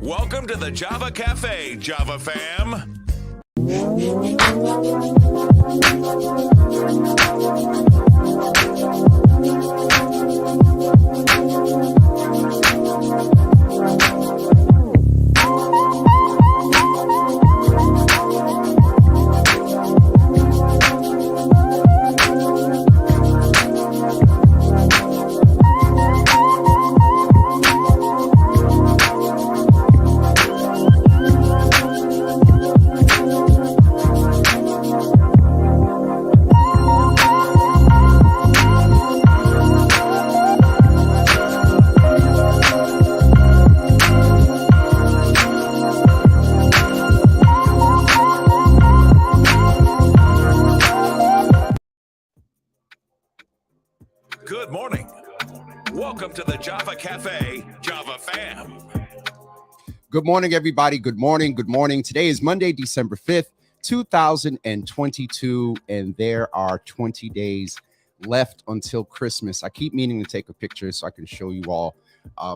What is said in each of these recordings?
Welcome to the Java Cafe, Java fam. Good morning. Welcome to the Java Cafe, Java fam. Good morning, everybody. Good morning. Good morning. Today is Monday, December 5th, 2022, and there are 20 days left until Christmas. I keep meaning to take a picture so I can show you all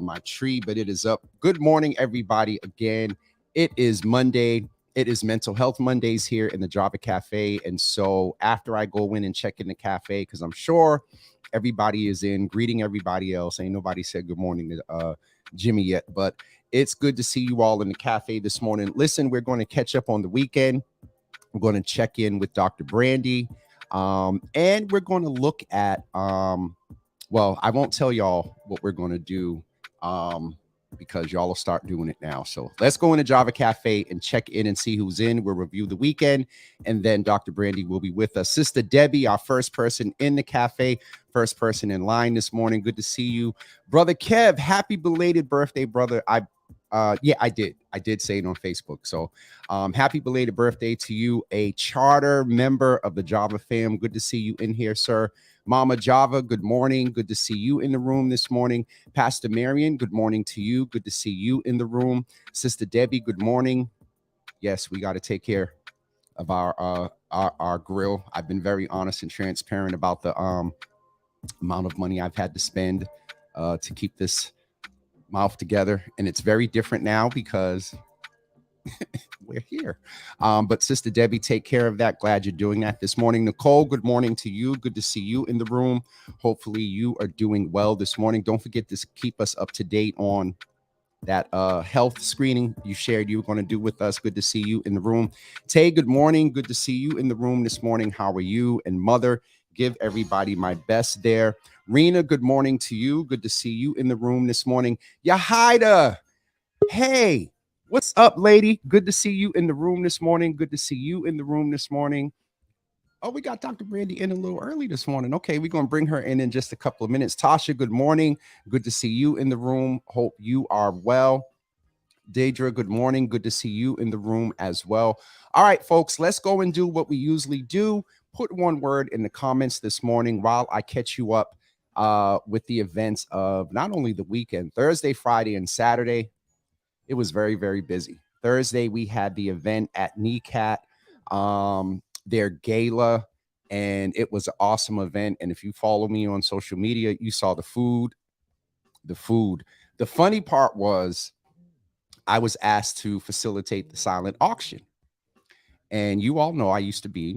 my tree, but it is up. Good morning, everybody. Again, it is Monday. It is Mental Health Mondays here in the Java Cafe. And so after I go in and check in the cafe, because I'm sure everybody is in, greeting everybody else. Ain't nobody said good morning to Jimmy yet, but it's good to see you all in the cafe this morning. Listen, we're going to catch up on the weekend. We're going to check in with Dr. Brandy, and we're going to look at, well, I won't tell y'all what we're going to do because y'all will start doing it now. So let's go into Java Cafe and check in and see who's in. We'll review the weekend, and then Dr. Brandy will be with us. Sister Debbie, our first person in the cafe, first person in line this morning. Good to see you. Brother Kev, happy belated birthday, brother. Yeah, I did say it on Facebook. So happy belated birthday to you, a charter member of the Java fam. Good to see you in here, sir. Mama Java, good morning. Good to see you in the room this morning. Pastor Marion, good morning to you. Good to see you in the room. Sister Debbie, good morning. Yes, we got to take care of our grill. I've been very honest and transparent about the amount of money I've had to spend to keep this mouth together, and it's very different now because we're here. But Sister Debbie, take care of that. Glad you're doing that this morning. Nicole, good morning to you. Good to see you in the room. Hopefully you are doing well this morning. Don't forget to keep us up to date on that health screening you shared you were going to do with us. Good to see you in the room. Tay, good morning. Good to see you in the room this morning. How are you? And Mother, give everybody my best there. Rena, good morning to you. Good to see you in the room this morning. Yahida, hey, what's up, lady? Good to see you in the room this morning. Good to see you in the room this morning. Oh, we got Dr. Brandy in a little early this morning. Okay, we're going to bring her in just a couple of minutes. Tasha, good morning. Good to see you in the room. Hope you are well. Deidre, good morning. Good to see you in the room as well. All right, folks, let's go and do what we usually do. Put one word in the comments this morning while I catch you up with the events of not only the weekend, Thursday, Friday, and Saturday. It was very, very busy. Thursday, we had the event at NECAT, their gala, and it was an awesome event. And if you follow me on social media, you saw the food. The funny part was I was asked to facilitate the silent auction. And you all know I used to be,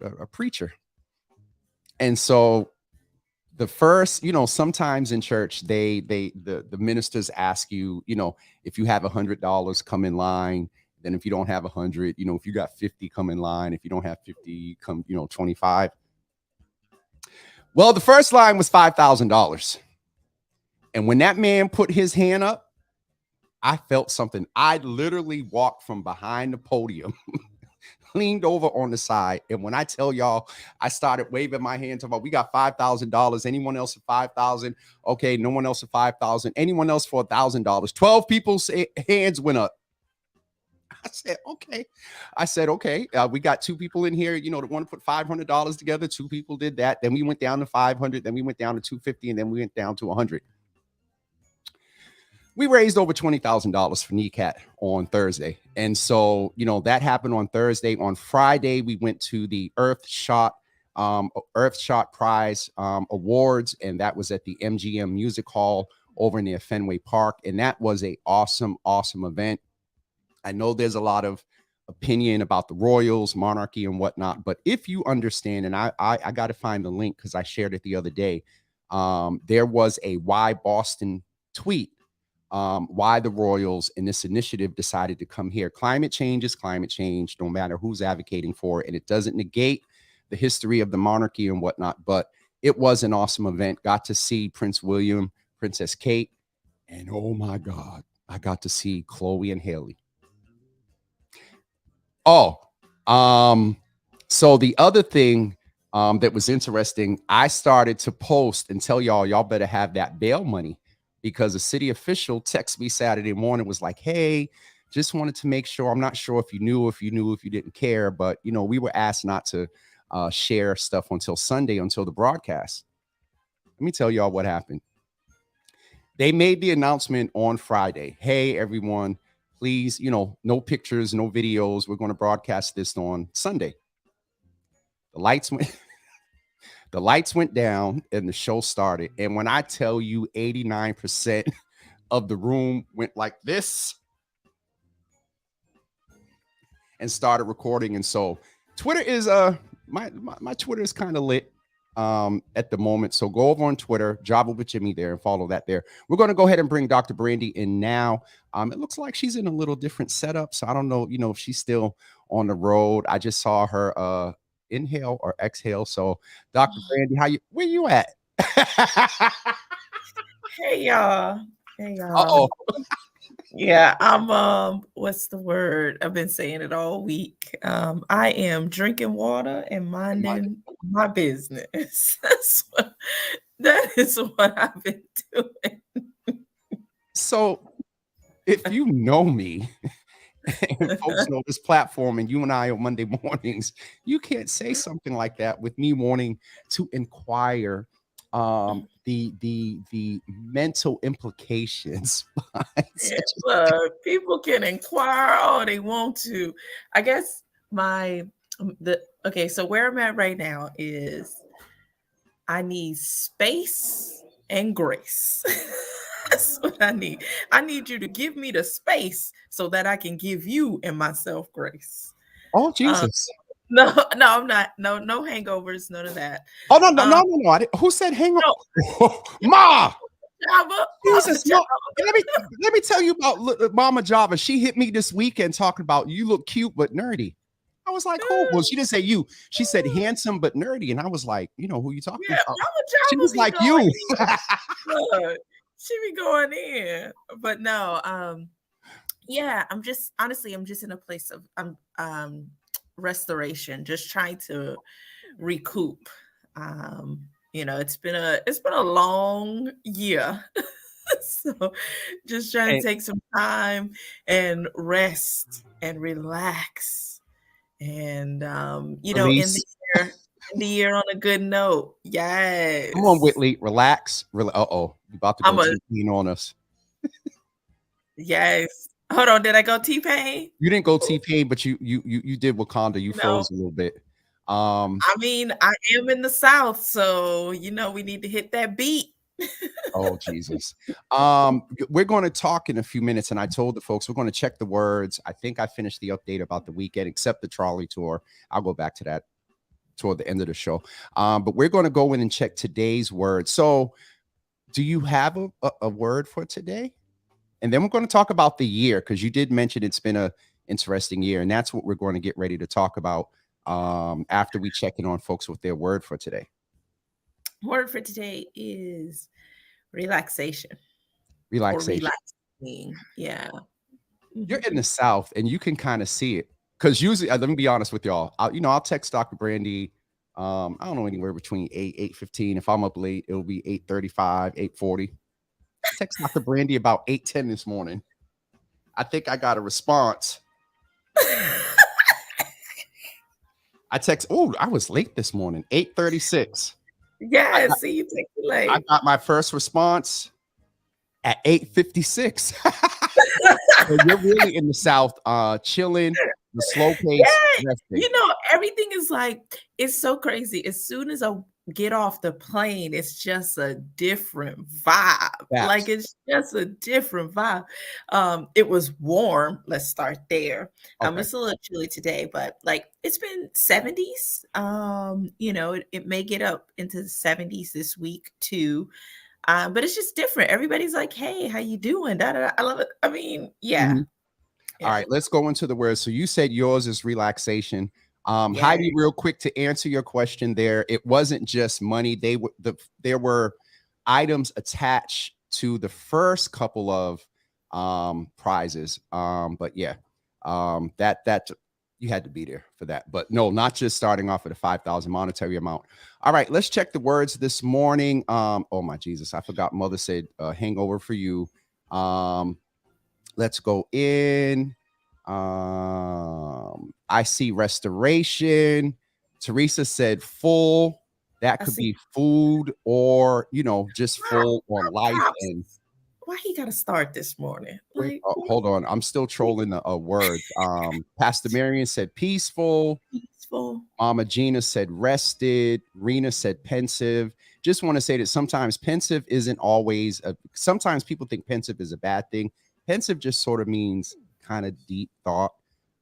a preacher. And so the first, sometimes in church, the ministers ask you, if you have $100, come in line. Then if you don't have 100, if you got 50, come in line. If you don't have 50, come, 25. Well, the first line was $5,000. And when that man put his hand up, I felt something. I literally walked from behind the podium, leaned over on the side. And when I tell y'all, I started waving my hand, talking about, we got $5,000. Anyone else for 5,000? Okay, no one else for 5,000. Anyone else for $1,000? 12 people's hands went up. I said, okay. We got two people in here, that want to put $500 together. Two people did that. Then we went down to 500. Then we went down to 250, and then we went down to 100. We raised over $20,000 for NECAT on Thursday. And so, that happened on Thursday. On Friday, we went to the Earthshot Prize Awards, and that was at the MGM Music Hall over near Fenway Park. And that was a awesome event. I know there's a lot of opinion about the Royals, monarchy, and whatnot, but if you understand, and I got to find the link because I shared it the other day. There was a Why Boston tweet, why the Royals in this initiative decided to come here. Climate change is climate change, no matter who's advocating for it, and it doesn't negate the history of the monarchy and whatnot. But it was an awesome event. Got to see Prince William, Princess Kate, and oh my God, I got to see Chloe and Haley. Oh, so the other thing that was interesting, I started to post and tell y'all better have that bail money, because a city official texted me Saturday morning, was like, hey, just wanted to make sure. I'm not sure if you knew, if you didn't care, but we were asked not to share stuff until Sunday, until the broadcast. Let me tell y'all what happened. They made the announcement on Friday. Hey, everyone, please, no pictures, no videos. We're going to broadcast this on Sunday. The lights went down and the show started. And when I tell you 89% of the room went like this and started recording. And so Twitter is my Twitter is kind of lit at the moment. So go over on Twitter, Java with Jimmy there, and follow that there. We're going to go ahead and bring Dr. Brandy in now. It looks like she's in a little different setup. So I don't know, if she's still on the road. I just saw her inhale or exhale. So Dr. Brandy, where you at? Hey y'all. Uh-oh. Yeah, I'm what's the word? I've been saying it all week. I am drinking water and minding my business. That is what I've been doing. So if you know me and folks know this platform, and you and I on Monday mornings, you can't say something like that with me wanting to inquire the mental implications. People can inquire all they want to. I guess so where I'm at right now is I need space and grace. That's what I need. I need you to give me the space so that I can give you and myself grace. Oh, Jesus. No, I'm not. No hangovers, none of that. Oh, no. Who said hangover? No. Ma! Java. Jesus, let me tell you about Mama Java. She hit me this weekend talking about, you look cute but nerdy. I was like, who? Well, she didn't say you. She said handsome but nerdy. And I was like, who you talking about? Mama Java, she was like, you. She be going in. But no, yeah, I'm just in a place of restoration, just trying to recoup. It's been a long year. So just trying to take some time and rest and relax and end the year on a good note. Yes. Come on, Whitley, relax. Uh-oh, you about to go T-Pain on us. Yes. Hold on, did I go T-Pain? You didn't go T-Pain, but you did Wakanda. You froze a little bit. I mean, I am in the South, so we need to hit that beat. Oh, Jesus. We're going to talk in a few minutes, and I told the folks we're going to check the words. I think I finished the update about the weekend, except the trolley tour. I'll go back to that toward the end of the show. But we're going to go in and check today's word. So do you have a word for today? And then we're going to talk about the year, because you did mention it's been a interesting year, and that's what we're going to get ready to talk about after we check in on folks with their word for today. Word for today is relaxation. Relaxation. Relaxing. Yeah. You're in the South, and you can kind of see it, because usually, let me be honest with y'all. I'll text Dr. Brandy. I don't know, anywhere between 8:15. If I'm up late, it'll be 8:35, 8:40. Text Dr. Brandy about 8:10 this morning. I think I got a response. I was late this morning, 8:36. Yeah, see, you take it late. I got my first response at 8:56. So you're really in the South, chilling, the slow pace. Yeah, everything is like, it's so crazy. As soon as get off the plane, it's just a different vibe. Like, Facts. it's just a different vibe. It was warm. Let's start there. Okay. It's a little chilly today, but like it's been 70s. It may get up into the 70s this week too. But it's just different. Everybody's like, "Hey, how you doing?" Da, da, da. I love it. I mean, yeah, Mhm. All yeah, right, let's go into the words. So you said yours is relaxation. yeah. Heidi, real quick to answer your question there, it wasn't just money. There were items attached to the first couple of prizes. But yeah, that you had to be there for that. But no, not just starting off at a 5,000 monetary amount. All right, let's check the words this morning. Oh my Jesus, I forgot. Mother said hangover for you. Let's go in. I see restoration. Teresa said full. That I could see be food or, just full on life. props. And Why he got to start this morning? wait, Like, hold on. I'm still trolling the words. Pastor Marion said peaceful. peaceful. Mama Gina said rested. Rena said pensive. Just want to say that sometimes pensive isn't always sometimes people think pensive is a bad thing. Pensive just sort of means kind of deep thought.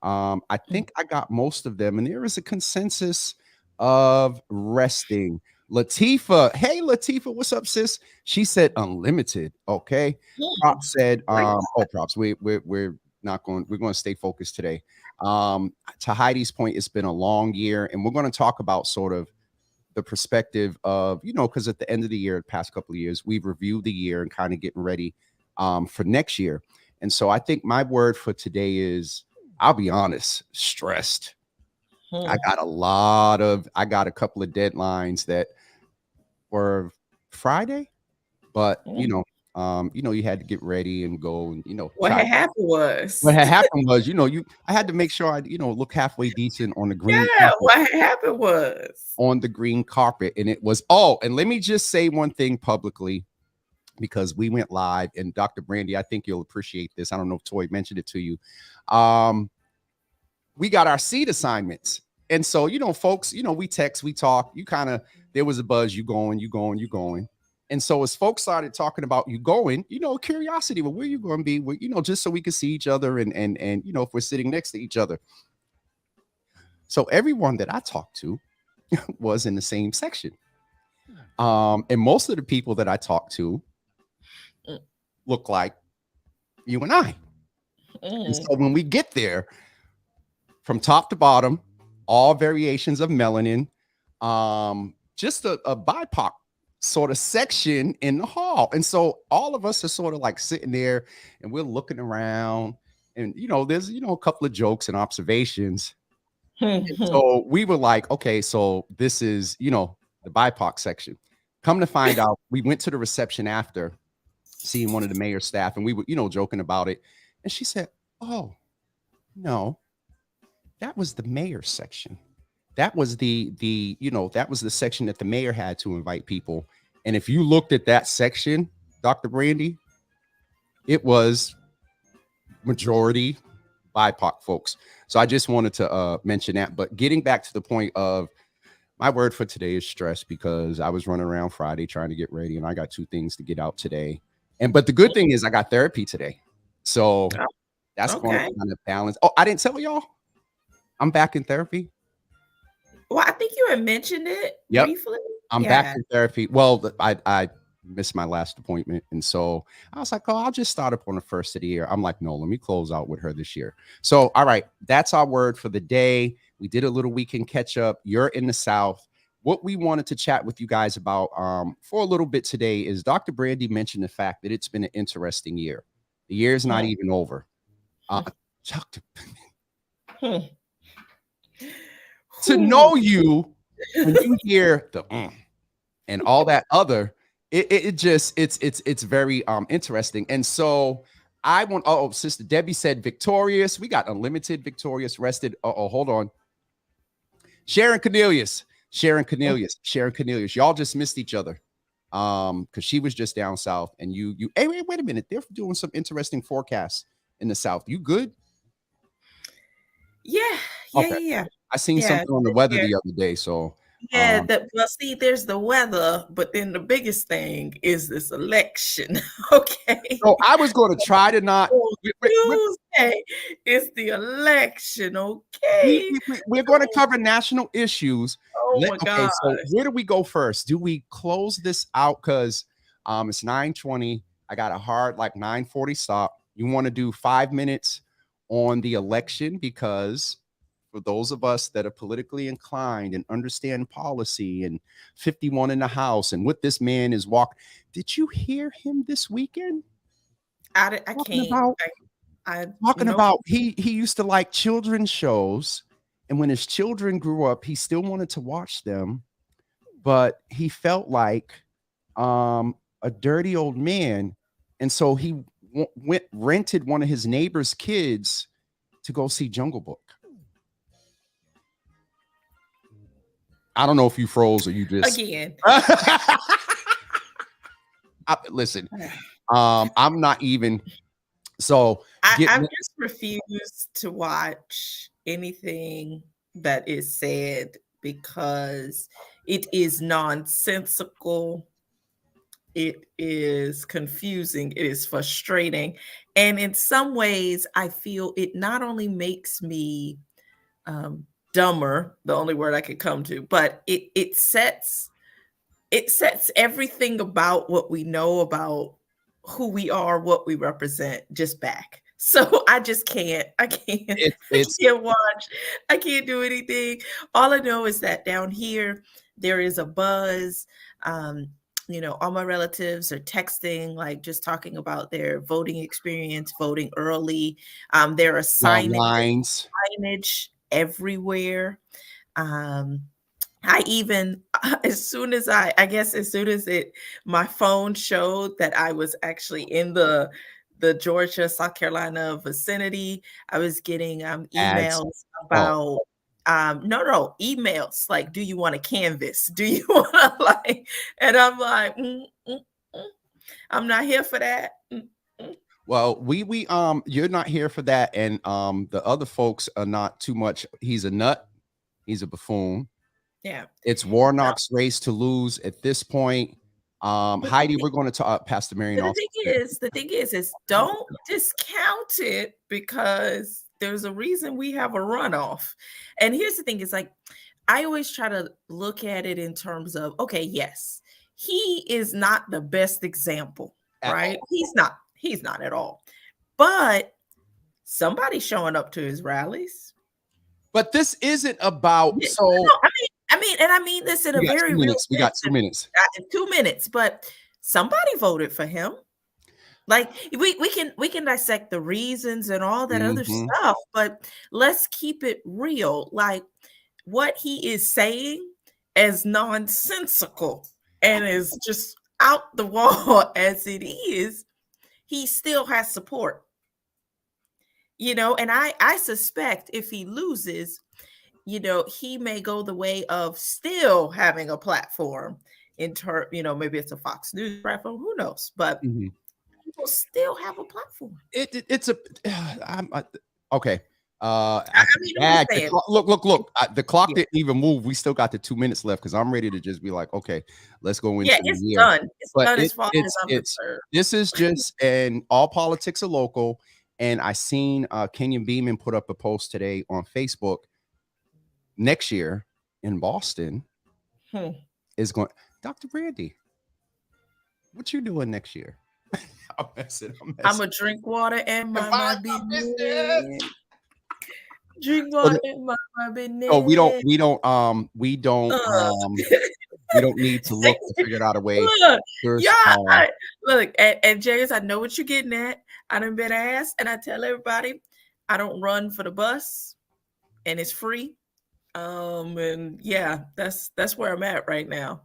I think I got most of them, and there is a consensus of resting. Latifa, hey Latifa, what's up, sis? She said unlimited. Okay. Props said, props. We're not going, we're going to stay focused today. To Heidi's point, it's been a long year, and we're going to talk about sort of the perspective of, because at the end of the year, the past couple of years, we've reviewed the year and kind of getting ready for next year. And so I think my word for today is, I'll be honest, stressed. I got a couple of deadlines that were Friday, but you had to get ready and go and What try. had happened What was, had happened was, I had to make sure I, look halfway decent on the green yeah, carpet. what had happened was, On the green carpet. And it was, oh, and let me just say one thing publicly, because we went live, and Dr. Brandy, I think you'll appreciate this. I don't know if Toy mentioned it to you. We got our seat assignments. And so, folks, we text, we talk, there was a buzz, you going. And so as folks started talking about you going, curiosity, well, where you going to be, well, just so we could see each other and if we're sitting next to each other. So everyone that I talked to was in the same section. And most of the people that I talked to look like you and I. And so when we get there, from top to bottom, all variations of melanin, just a BIPOC sort of section in the hall. And so all of us are sort of like sitting there and we're looking around, and there's a couple of jokes and observations. And so we were like, okay, so this is the BIPOC section. Come to find out, we went to the reception after seeing one of the mayor's staff, and we were joking about it, and she said, oh no, that was the mayor's section. That was that was the section that the mayor had to invite people. And if you looked at that section, Dr. Brandy, it was majority BIPOC folks. So I just wanted to mention that. But getting back to the point of my word for today is stress, because I was running around Friday trying to get ready, and I got 2 things to get out today. But the good thing is I got therapy today. So that's going to kind of balance. Oh, I didn't tell y'all I'm back in therapy. Well, I think you had mentioned it briefly. I'm back in therapy. Well, I missed my last appointment, and so I was like, oh, I'll just start up on the first of the year. I'm like, no, let me close out with her this year. So, all right, that's our word for the day. We did a little weekend catch up. You're in the South. What we wanted to chat with you guys about for a little bit today is Dr. Brandy mentioned the fact that it's been an interesting year. The year's not even over. To know you, when you hear the and all that other, it's very interesting. And so I want, Sister Debbie said victorious. We got unlimited, victorious, rested. Hold on. Sharon Cornelius. Y'all just missed each other. Because she was just down south, and you hey, wait a minute. They're doing some interesting forecasts in the South. You good? Yeah. I seen something on the weather the other day. So Yeah, well, see, there's the weather, but then the biggest thing is this election. Okay. So I was going to try to not. Tuesday is the election. Okay. We're going to cover national issues. Oh my Okay, God. so where do we go first? Do we close this out because it's 9:20? I got a hard like 9:40 stop. You want to do 5 minutes on the election because for those of us that are politically inclined and understand policy and 51 in the House and what this man is did you hear him this weekend? I can't. Talking about he used to like children's shows, and when his children grew up, he still wanted to watch them, but he felt like a dirty old man, and so he rented one of his neighbor's kids to go see Jungle Book. I don't know if you froze or you just again. Listen, I'm not even. So I'm just refused to watch anything that is said because it is nonsensical. It is confusing. It is frustrating. And in some ways, I feel it not only makes me dumber, the only word I could come to, but it sets everything about what we know about who we are, what we represent, just back. So I just can't. I can't watch. I can't do anything. All I know is that down here there is a buzz. All my relatives are texting, like just talking about their voting experience, voting early. There are signage everywhere. I even, as soon as my phone showed that I was actually in the Georgia, South Carolina vicinity, I was getting emails about, emails like, do you want to canvas? Do you want to like, and I'm like, I'm not here for that. Well, you're not here for that. And the other folks are not too much. He's a nut. He's a buffoon. Yeah, it's Warnock's race to lose at this point. Heidi, we're going to talk. Pastor Marion. The thing is, don't discount it because there's a reason we have a runoff. And here's the thing: is like I always try to look at it in terms of, okay, yes, he is not the best example, right? He's not at all. But somebody's showing up to his rallies. But this isn't about I mean this in a very real sense. We got 2 minutes. 2 minutes, but somebody voted for him. Like we can dissect the reasons and all that other stuff, but let's keep it real. Like what he is saying as nonsensical and is just out the wall as it is, he still has support. And I suspect if he loses, he may go the way of still having a platform maybe it's a Fox News platform, who knows, but he will still have a platform. Okay. Look. The clock didn't even move. We still got the 2 minutes left because I'm ready to just be like, okay, let's go into it's done. It's done as far as I'm concerned. This is just, and all politics are local. And I seen Kenyon Beeman put up a post today on Facebook. Next year in Boston is going. Dr. Brandy, what you doing next year? I'm messing. I'm gonna drink water and my business. Drink water and my business. Oh, we don't need to look to figure out a way. Look, and James, I know what you're getting at. I done been asked, and I tell everybody, I don't run for the bus, and it's free. And yeah, that's where I'm at right now.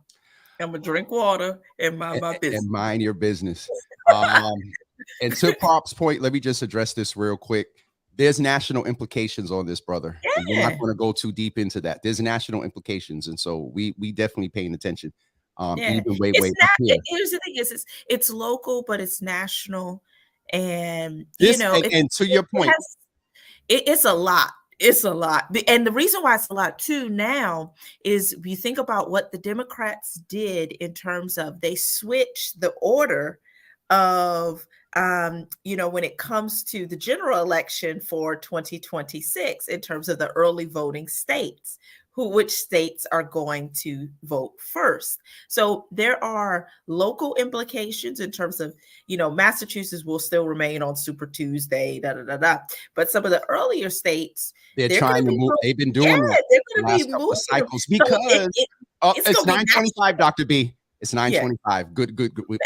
I'm gonna drink water and mind my business. And mind your business. And to Pop's point, let me just address this real quick. There's national implications on this, brother. Yeah. We're not going to go too deep into that. There's national implications, and so we definitely paying attention. Even way here's the thing: it's local, but it's national, and and to your point, it's a lot. It's a lot. And the reason why it's a lot too now is you think about what the Democrats did in terms of they switched the order of when it comes to the general election for 2026 in terms of the early voting states, which states are going to vote first. So there are local implications in terms of, Massachusetts will still remain on Super Tuesday, but some of the earlier states, they're trying to move. They've been doing that they're going to last be couple moving of cycles because it's 9:25, Dr. B. It's 9:25. Good.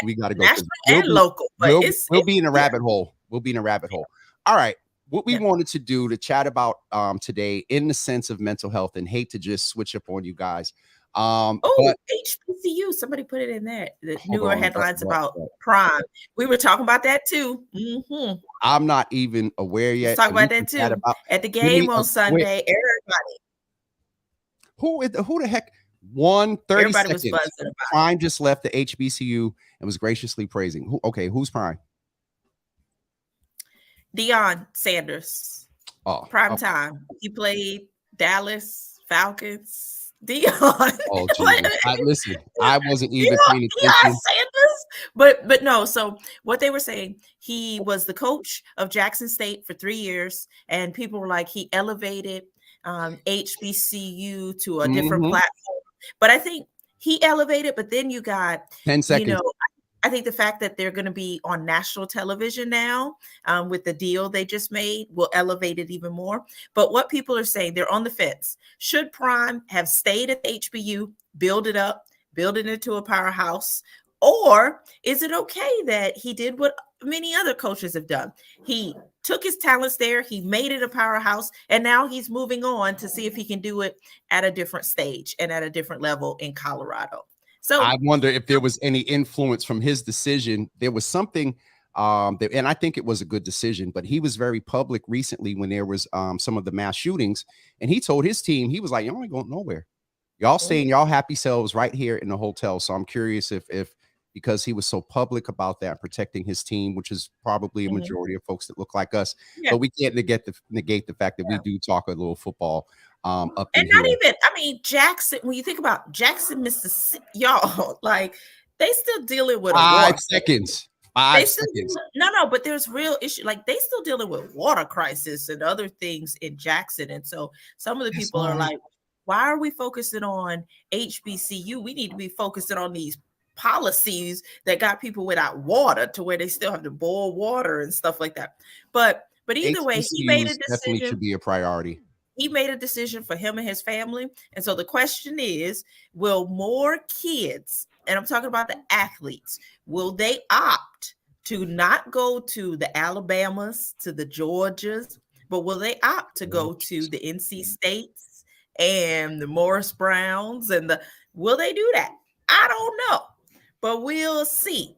We got to go. National and local, but we'll be in a rabbit hole. We'll be in a rabbit hole. All right. What we wanted to do to chat about today in the sense of mental health, and hate to just switch up on you guys. But HBCU, somebody put it in there. The newer headlines about Prime. We were talking about that too. Mm-hmm. I'm not even aware yet. Let's talk about that too. At the game on Sunday, everybody. Who the heck? 30 Everybody seconds. Was buzzing about Prime just left the HBCU and was graciously praising. Who's Prime? Deion Sanders. Prime time. He played Dallas Falcons. Deion. Oh, listen, I wasn't even paying attention. Sanders. But no, so what they were saying, he was the coach of Jackson State for 3 years, and people were like, he elevated HBCU to a different platform. But I think he elevated, but then you got 10 seconds. I think the fact that they're going to be on national television now with the deal they just made will elevate it even more. But what people are saying, they're on the fence. Should Prime have stayed at HBU, build it up, build it into a powerhouse? Or is it okay that he did what many other coaches have done? He took his talents there, he made it a powerhouse, and now he's moving on to see if he can do it at a different stage and at a different level in Colorado. So I wonder if there was any influence from his decision. There was something, and I think it was a good decision, but he was very public recently when there was some of the mass shootings, and he told his team, he was like, y'all ain't going nowhere. Y'all staying y'all happy selves right here in the hotel. So I'm curious if because he was so public about that, protecting his team, which is probably a majority of folks that look like us, but we can't negate the fact that we do talk a little football. Up and not here. Even, I mean, Jackson, when you think about Jackson, Mississippi, y'all, like they still dealing with 5 seconds. 5 seconds. No, but there's real issue. Like they still dealing with water crisis and other things in Jackson. And so some of the people are like, why are we focusing on HBCU? We need to be focusing on these policies that got people without water to where they still have to boil water and stuff like that. But either way, he made a decision. Definitely should be a priority. He made a decision for him and his family. And so the question is, will more kids, and I'm talking about the athletes, will they opt to not go to the Alabamas, to the Georgias, but will they opt to go to the NC States and the Morris Browns? Will they do that? I don't know, but we'll see.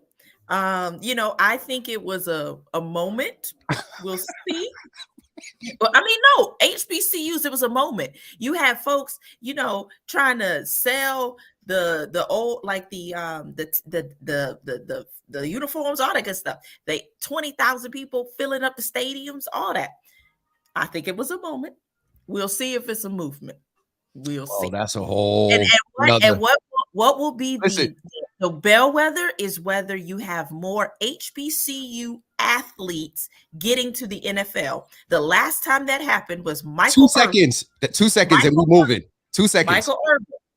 I think it was a moment. We'll see. Well, I mean, no, HBCUs, it was a moment. You had folks, trying to sell the old, like the uniforms, all that good stuff. 20,000 people filling up the stadiums, all that. I think it was a moment. We'll see if it's a movement. We'll see. Oh, that's a whole. What will be the bellwether is whether you have more HBCU athletes getting to the NFL. The last time that happened was Michael. 2 seconds. 2 seconds, and we're moving. 2 seconds.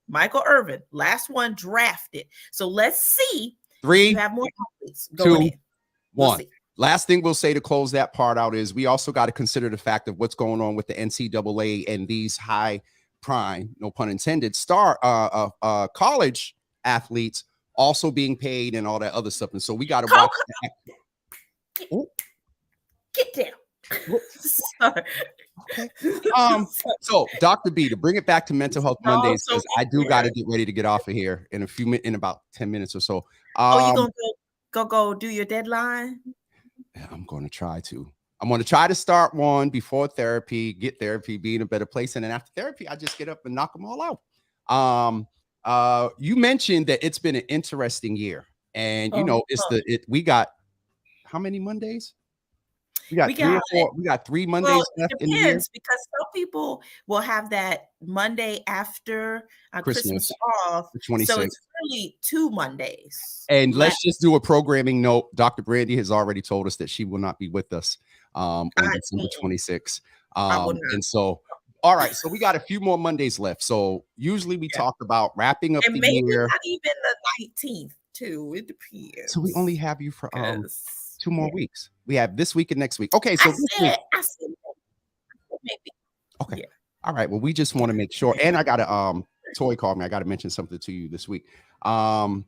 Michael Irvin, last one drafted. So let's see. 3, you have more athletes going 2, in. 1. Last thing we'll say to close that part out is we also got to consider the fact of what's going on with the NCAA and these high prime, no pun intended, star college athletes also being paid and all that other stuff. And so we got to watch that. Get down. Sorry. Okay. So Dr. B, to bring it back to Mental Health Mondays, because I do got to get ready to get off of here in about 10 minutes or so. You gonna go do your deadline? I'm going to try to. I'm going to try to start one before therapy, get therapy, be in a better place. And then after therapy, I just get up and knock them all out. You mentioned that it's been an interesting year, and we got how many Mondays? We got 3 or 4. We got 3 Mondays left in the year. Because some people will have that Monday after Christmas off. The 26th. So it's really 2 Mondays. And let's just do a programming note. Dr. Brandy has already told us that she will not be with us on December 26th. And so, all right, so we got a few more Mondays left. So usually we talk about wrapping up and the maybe year. Not even the 19th too. It depends. So we only have you for 2 more weeks. We have this week and next week. Okay, so I said maybe. Okay. Yeah. All right. Well, we just want to make sure. And I got a Toy called me. I got to mention something to you this week. The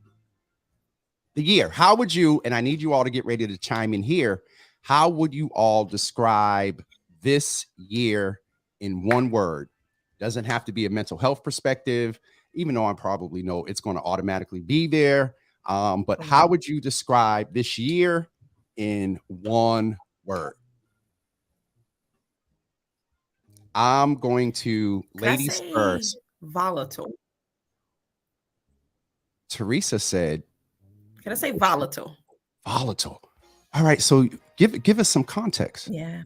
year. How would you, and I need you all to get ready to chime in here. How would you all describe this year in one word? Doesn't have to be a mental health perspective, even though I probably know it's going to automatically be there. But how would you describe this year in one word? I'm going to ladies first. Volatile. Teresa said. Can I say volatile? Volatile. All right. So give us some context. Yeah.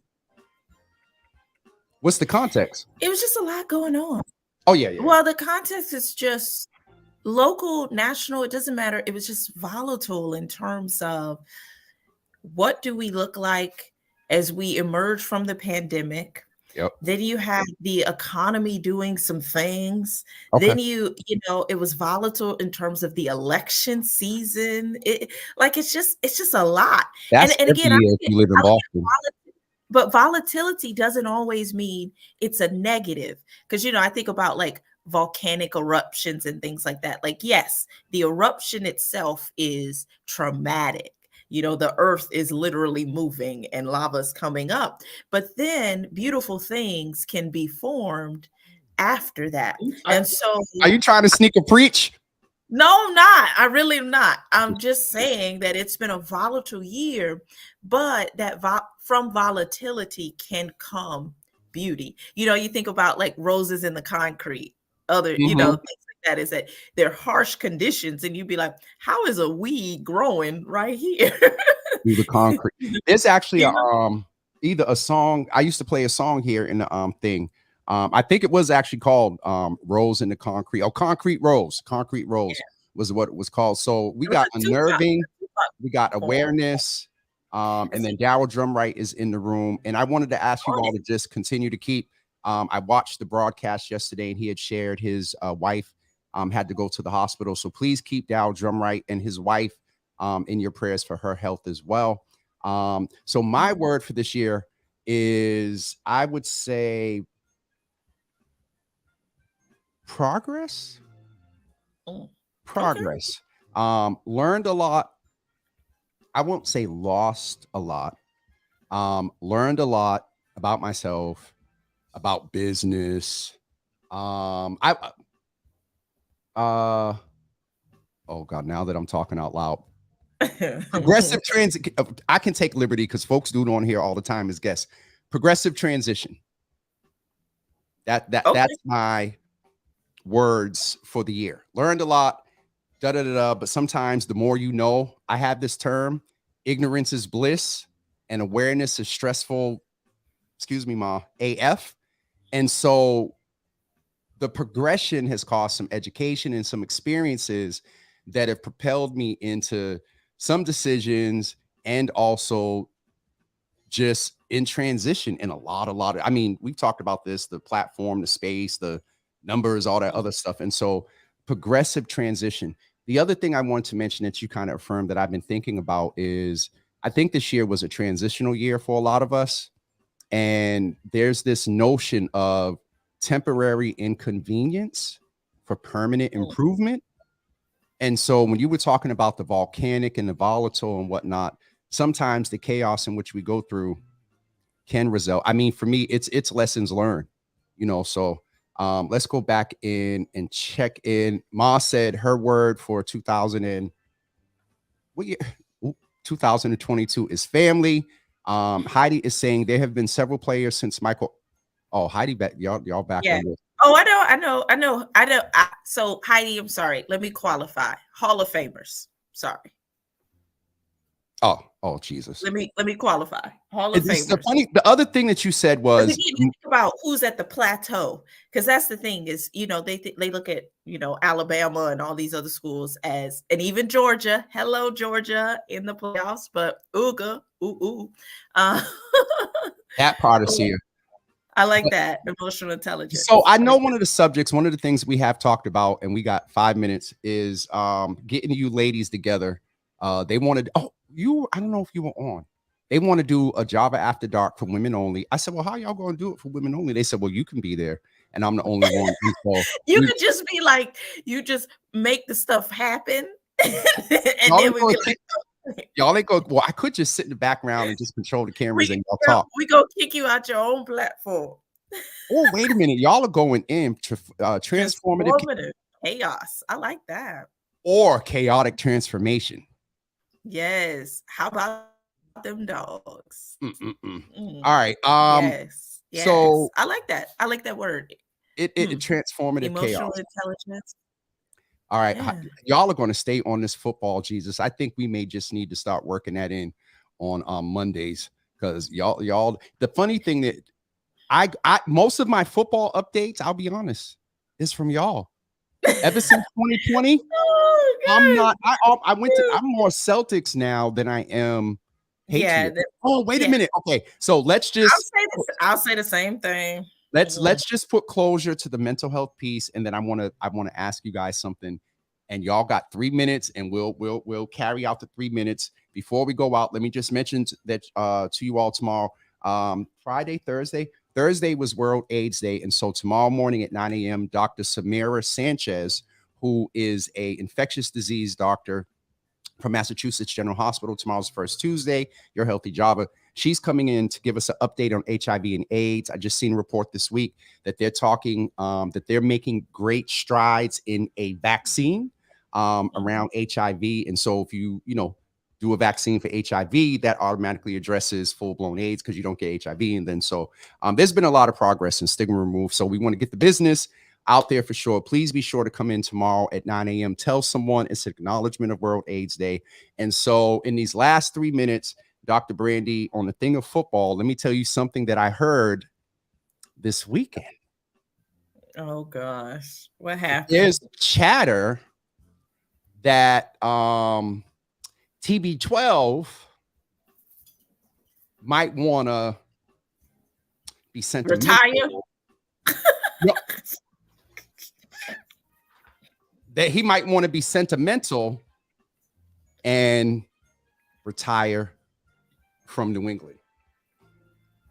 What's the context? It was just a lot going on. Oh, yeah. Well, the context is just local, national. It doesn't matter. It was just volatile in terms of what do we look like as we emerge from the pandemic. Yep. Then you have the economy doing some things. Okay. Then it was volatile in terms of the election season. It's just a lot. That's and again, if you live in Boston. But volatility doesn't always mean it's a negative. Because I think about like volcanic eruptions and things like that. Like, yes, the eruption itself is traumatic. The earth is literally moving and lava's coming up. But then beautiful things can be formed after that. And so are you trying to sneak a preach? No, I'm not. I really am not. I'm just saying that it's been a volatile year, but that from volatility can come beauty. You think about like roses in the concrete, other, things like that, is that they're harsh conditions. And you'd be like, how is a weed growing right here? Through the concrete. There's actually either a song. I used to play a song here in the thing. I think it was actually called Rose in the Concrete. Oh, Concrete Rose. Concrete Rose was what it was called. So we got unnerving, we got awareness, and then Darryl Drumright is in the room. And I wanted to ask you all to just continue to keep. I watched the broadcast yesterday, and he had shared his wife had to go to the hospital. So please keep Darryl Drumright and his wife in your prayers for her health as well. So my word for this year is, I would say, progress. Progress. Learned a lot. I won't say lost a lot. Learned a lot about myself, about business. Oh God, now that I'm talking out loud. Progressive transition. I can take liberty because folks do it on here all the time as guests. Progressive transition. That's my words for the year. Learned a lot. But sometimes the more you know, I have this term: ignorance is bliss, and awareness is stressful. Excuse me, Ma. AF. And so the progression has caused some education and some experiences that have propelled me into some decisions, and also just in transition in a lot of, I mean, we've talked about this, the platform, the space, the numbers, all that other stuff. And so progressive transition. The other thing I want to mention that you kind of affirmed that I've been thinking about is, I think this year was a transitional year for a lot of us. And there's this notion of temporary inconvenience for permanent improvement. And so when you were talking about the volcanic and the volatile and whatnot, sometimes the chaos in which we go through can result. I mean, for me, it's lessons learned, so let's go back in and check in. Ma said her word for 2022 is family. Heidi is saying there have been several players since Michael. Oh, Heidi, back y'all back on this. Oh, I know. So Heidi, I'm sorry. Let me qualify. Hall of Famers. Sorry. Oh, Oh, Jesus. Let me qualify. Hall of Famers. The other thing that you said was again, you think about who's at the plateau, because that's the thing is, they look at, Alabama and all these other schools as, and even Georgia. Hello, Georgia in the playoffs, but ooga, ooh. Uh, that part is here. I like that emotional intelligence. So I know one of the things we have talked about, and we got 5 minutes, is getting you ladies together. They wanted, I don't know if you were on. They want to do a Java After Dark for women only. I said, well, how y'all going to do it for women only? They said, well, you can be there, and I'm the only one. So you could just be like, you just make the stuff happen, and then we be like, y'all ain't go. Well, I could just sit in the background and just control the cameras and y'all talk. We go kick you out your own platform. Oh, wait a minute. Y'all are going in transformative chaos. I like that. Or chaotic transformation. Yes. How about them dogs? All right. Yes. So I like that. I like that word. It transformative emotional chaos. Intelligence. All right. Y'all are going to stay on this football, Jesus. I think we may just need to start working that in on Mondays, because y'all. The funny thing that I most of my football updates, I'll be honest, is from y'all. Ever since 2020, I'm more Celtics now than I am Patriots. Wait a minute. Okay, so let's just. I'll say the same thing. Let's just put closure to the mental health piece, and then I want to ask you guys something, and y'all got 3 minutes, and we'll carry out the 3 minutes before we go out. Let me just mention that to you all tomorrow, Thursday was World AIDS Day, and so tomorrow morning at 9 a.m., Dr. Samira Sanchez, who is a infectious disease doctor from Massachusetts General Hospital, tomorrow's First Tuesday, Your Healthy Java. She's coming in to give us an update on HIV and AIDS. I just seen a report this week that they're talking, that they're making great strides in a vaccine around HIV. And so if you do a vaccine for HIV, that automatically addresses full-blown AIDS because you don't get HIV. And then so there's been a lot of progress and stigma removed. So we want to get the business out there for sure. Please be sure to come in tomorrow at 9 a.m. Tell someone it's an acknowledgement of World AIDS Day. And so in these last 3 minutes, Dr. Brandy, on the thing of football, let me tell you something that I heard this weekend. Oh gosh, what happened? There's chatter that TB12 might want to be sent to retire. That he might want to be sentimental and retire from New England.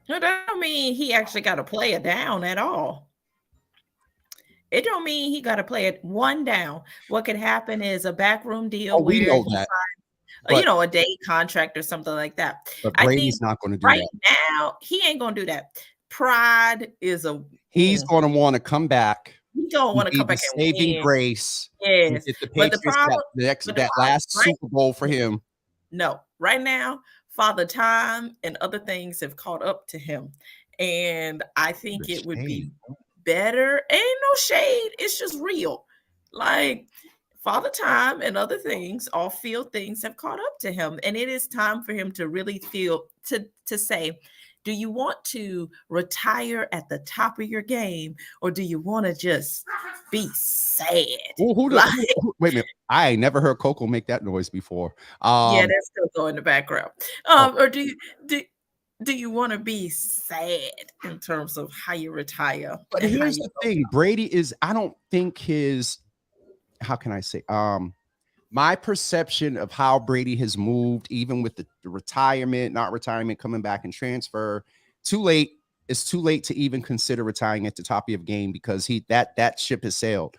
No, that don't mean he actually got to play it down at all. It don't mean he got to play it one down. What could happen is a backroom deal we know that. A day contract or something like that. But Brady's not going to do that. Right now, he ain't going to do that. Pride is he's going to want to come back. He don't want to come back and saving win. Grace. Yes. But the problem, that last Super Bowl for him. No, right now, Father Time and other things have caught up to him. And I think it would be better. Ain't no shade. It's just real. Like Father Time and other things, off-field things have caught up to him. And it is time for him to really feel, to say, do you want to retire at the top of your game, or do you want to just be sad? Wait a minute. I ain't never heard Coco make that noise before. Yeah, that's still going in the background. Or do you want to be sad in terms of how you retire? But here's the thing. Brady is, I don't think how can I say, my perception of how Brady has moved, even with the retirement, not retirement, coming back and transfer, too late. It's too late to even consider retiring at the top of your game because that ship has sailed.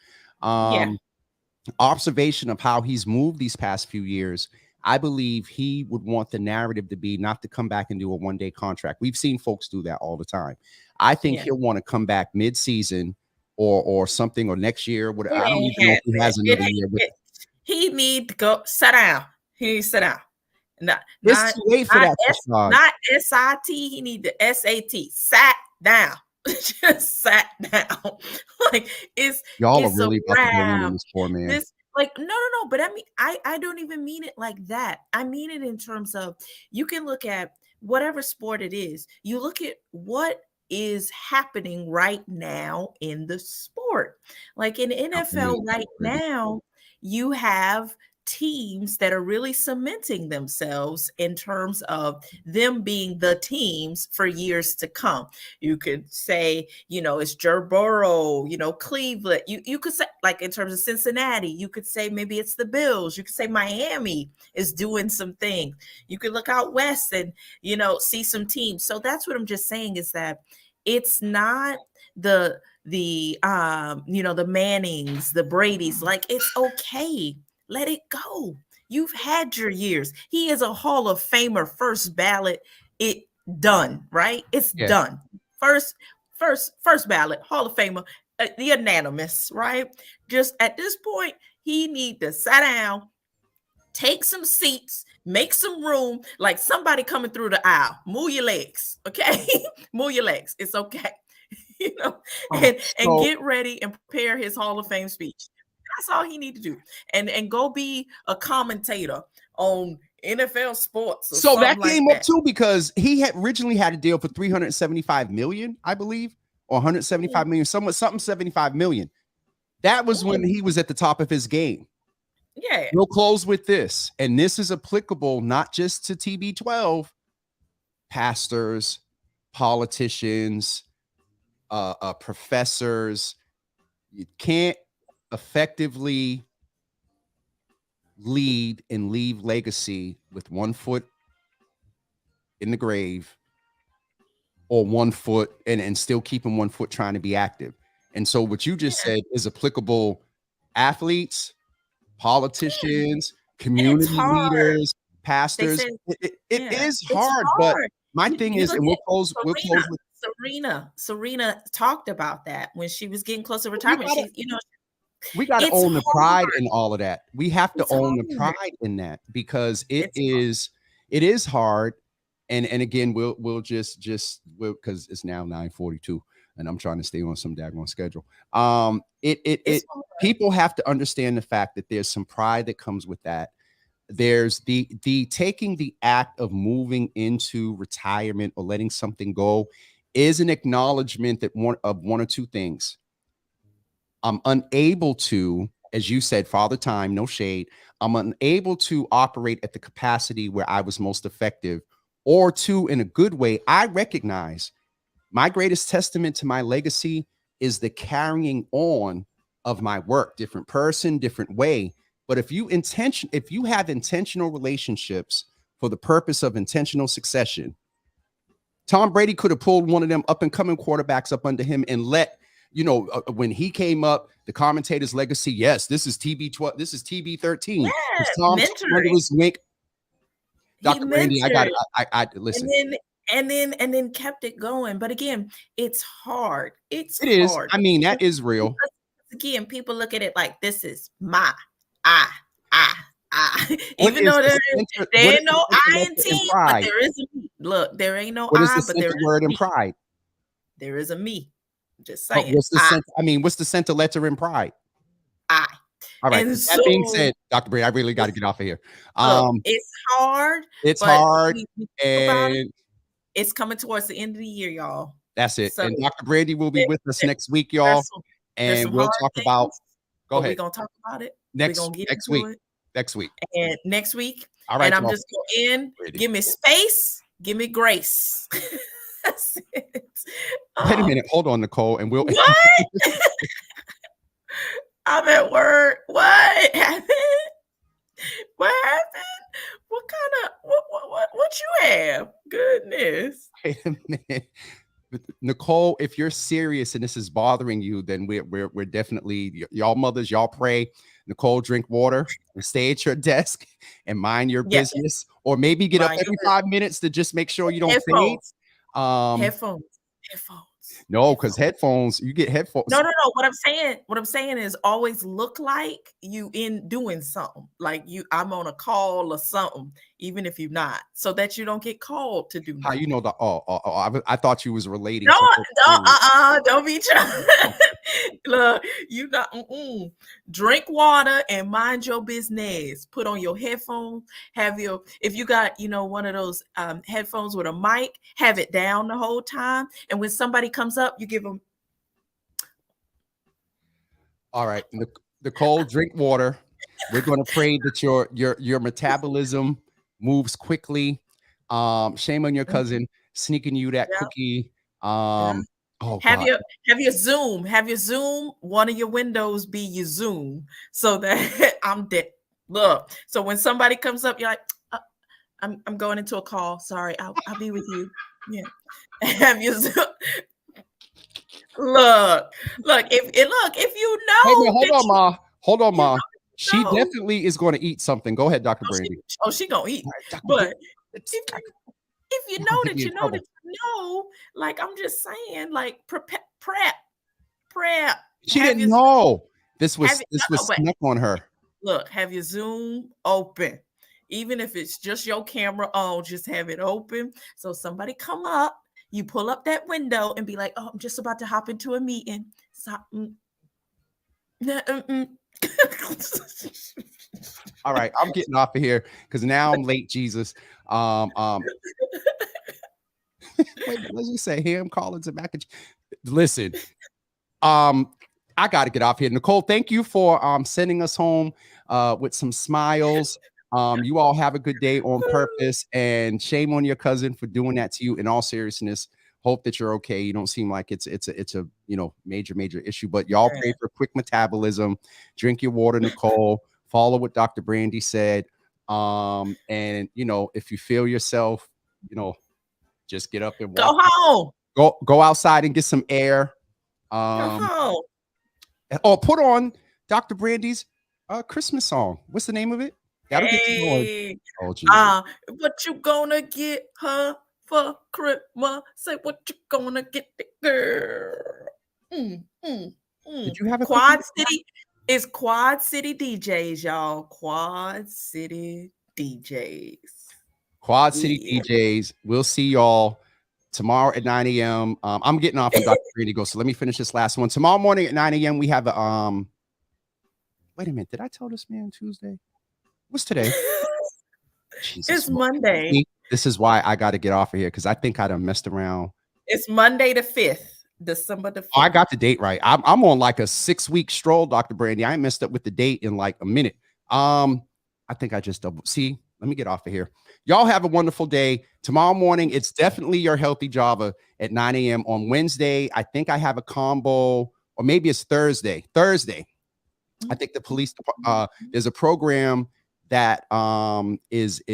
Observation of how he's moved these past few years, I believe he would want the narrative to be not to come back and do a one-day contract. We've seen folks do that all the time. I think he'll want to come back mid-season or something, or next year. Whatever. I don't even know if he has another year. He need to go sit down. He needs to sit down. It's too late for that. Not SIT. He need the SAT. Sat down. Just sat down. Like y'all are really about to go in this poor man. Like, no, but I mean, I don't even mean it like that. I mean it in terms of, you can look at whatever sport it is. You look at what is happening right now in the sport. Like in NFL right now, you have teams that are really cementing themselves in terms of them being the teams for years to come. You could say, it's Joe Burrow, Cleveland. You could say, like, in terms of Cincinnati, you could say maybe it's the Bills. You could say Miami is doing some things. You could look out west and, see some teams. So that's what I'm just saying, is that it's not the Mannings, the Bradys. Like, it's okay. Let it go. You've had your years. He is a Hall of Famer, first ballot. It done, right? It's done. First ballot, Hall of Famer, the unanimous, right? Just at this point, he need to sit down, take some seats, make some room, like somebody coming through the aisle. Move your legs, okay? Move your legs. It's okay. And get ready and prepare his Hall of Fame speech. That's all he need to do. And go be a commentator on NFL sports. So that came up too, because he had originally had a deal for 375 million, I believe, or 175 million, something 75 million. That was when he was at the top of his game. Yeah. We'll close with this. And this is applicable not just to TB12, pastors, politicians, professors. You can't effectively lead and leave legacy with 1 foot in the grave, or 1 foot and still keeping 1 foot trying to be active. And so what you just said is applicable athletes, politicians, community leaders, pastors. It is hard, but my thing is, and we'll close with Serena talked about that when she was getting close to retirement. We got to own the pride in all of that. We have to own the pride in that, because it is hard. And again, we'll just because it's now 9:42 and I'm trying to stay on some daggone schedule. People have to understand the fact that there's some pride that comes with that. There's the taking the act of moving into retirement or letting something go is an acknowledgement that one or two things. I'm unable to, as you said, Father Time, no shade. I'm unable to operate at the capacity where I was most effective, or two, in a good way. I recognize my greatest testament to my legacy is the carrying on of my work, different person, different way. But if you have intentional relationships for the purpose of intentional succession, Tom Brady could have pulled one of them up and coming quarterbacks up under him and let, when he came up, the commentator's legacy. Yes, this is TB12. This is TB13. Yeah, Tom's under his wing. Dr. Brandy, I listen. And then kept it going. But again, it's hard. It is hard. I mean, that is real. Because again, people look at it like, this is my even though there ain't no I in team, but there is a me. Look, there ain't no I, but there is word in pride. There is a me. Just saying. What's the center letter in pride? I. All right. That being said, Dr. Bray, I really got to get off of here. It's hard. It's hard, and it's coming towards the end of the year, y'all. That's it. So, and Dr. Brady will be with us next week, y'all, and we'll talk about. Go ahead. We're gonna talk about it next week. Next week. And next week. All right. And I'm just going to end. Give me space. Give me grace. That's it. Wait a minute. Hold on, Nicole. And we'll. What? I'm at work. What happened? What happened? What kind of what you have? Goodness. Wait a minute. Nicole, if you're serious and this is bothering you, then we're definitely, y'all mothers, y'all pray. Nicole, drink water and stay at your desk and mind your business, or maybe get up every 5 minutes to just make sure you don't faint. Headphones. No, because headphones, you get headphones. No. What I'm saying is always look like you in doing something. Like I'm on a call or something, even if you're not, so that you don't get called to do nothing. How you know the I thought you was relating. No, don't be trying. Look, you not drink water and mind your business. Put on your headphones. Have your if you got one of those headphones with a mic, have it down the whole time. And when somebody comes up, you give them. All right, Nicole, drink water. We're going to pray that your metabolism moves quickly. Shame on your cousin sneaking you that Yeah, cookie. yeah. Oh Have God. your Zoom. One of your windows be your Zoom, so that I'm dead. Look, so when somebody comes up, you're like, I'm going into a call. Sorry, I'll be with you. Yeah. Have your Zoom. Look, if you Wait a minute, know hold that on, Ma. Hold on, you Ma. She know, definitely is going to eat something. Go ahead, Dr. oh, Brandy. she gonna eat. All right, Dr. Brandy. But if you You're know gonna get that me in you know that trouble. you know, like I'm just saying, like prep. She Have didn't your know. have it, This no, was but snuck on her. look, have your Zoom open. Even if it's just your camera on, just have it open. So somebody come up, you pull up that window and be like, "Oh, I'm just about to hop into a meeting." So, All right, I'm getting off of here because now I'm late, Jesus. Wait, what did you say? Ham, Collins, and mac and cheese. Listen, I got to get off here. Nicole, thank you for sending us home with some smiles. You all have a good day on purpose, and shame on your cousin for doing that to you. In all seriousness, hope that you're okay. You don't seem like it's a major issue, but y'all pray for quick metabolism. Drink your water, Nicole. Follow what Dr. Brandy said. And if you feel yourself, just get up and Go walk. home. Go outside and get some air. Go Um, home. or put on Dr. Brandy's Christmas song. What's the name of it? That'll get you going. Hey, Oh Jesus! what you gonna get her for Christmas? Say what you gonna get the girl. Mm, mm, Did mm. you have a cookie? Quad City is Quad City DJs, y'all. Quad City DJs. Quad City Yeah. DJs. We'll see y'all tomorrow at 9 a.m. I'm getting off and Dr. Brandy goes. So let me finish this last one. Tomorrow morning at 9 a.m. we have a wait a minute. Did I tell this man Tuesday? What's today? Jesus. It's Monday. This is why I got to get off of here because I think I done messed around. It's Monday the 5th, December the 5th. Oh, I got the date right. I'm on like a 6-week stroll, Dr. Brandy. I ain't messed up with the date in like a minute. I think I just double see. Let me get off of here. Y'all have a wonderful day. Tomorrow morning, it's definitely your healthy Java at 9 a.m. On Wednesday, I think I have a combo, or maybe it's Thursday. I think the police there's a program that is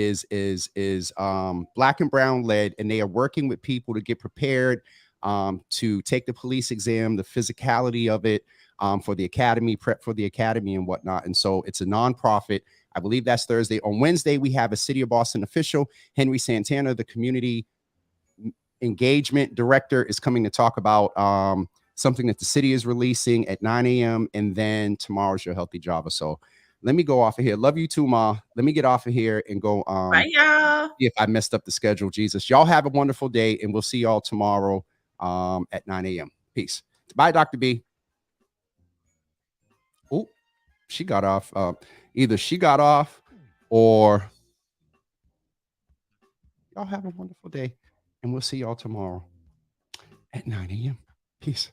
black and brown led, and they are working with people to get prepared to take the police exam, the physicality of it, for the academy, prep for the academy and whatnot. And so it's a nonprofit. I believe that's Thursday. On Wednesday, we have a City of Boston official, Henry Santana, the community engagement director, is coming to talk about something that the city is releasing at 9 a.m. And then tomorrow's your healthy Java. So let me go off of here. Love you too, Ma. Let me get off of here and go Bye, y'all. see if I messed up the schedule. Jesus, y'all have a wonderful day, and we'll see y'all tomorrow at 9 a.m. Peace. Bye, Dr. B. Oh, she got off. Either she got off or y'all have a wonderful day, and we'll see y'all tomorrow at 9 a.m. Peace.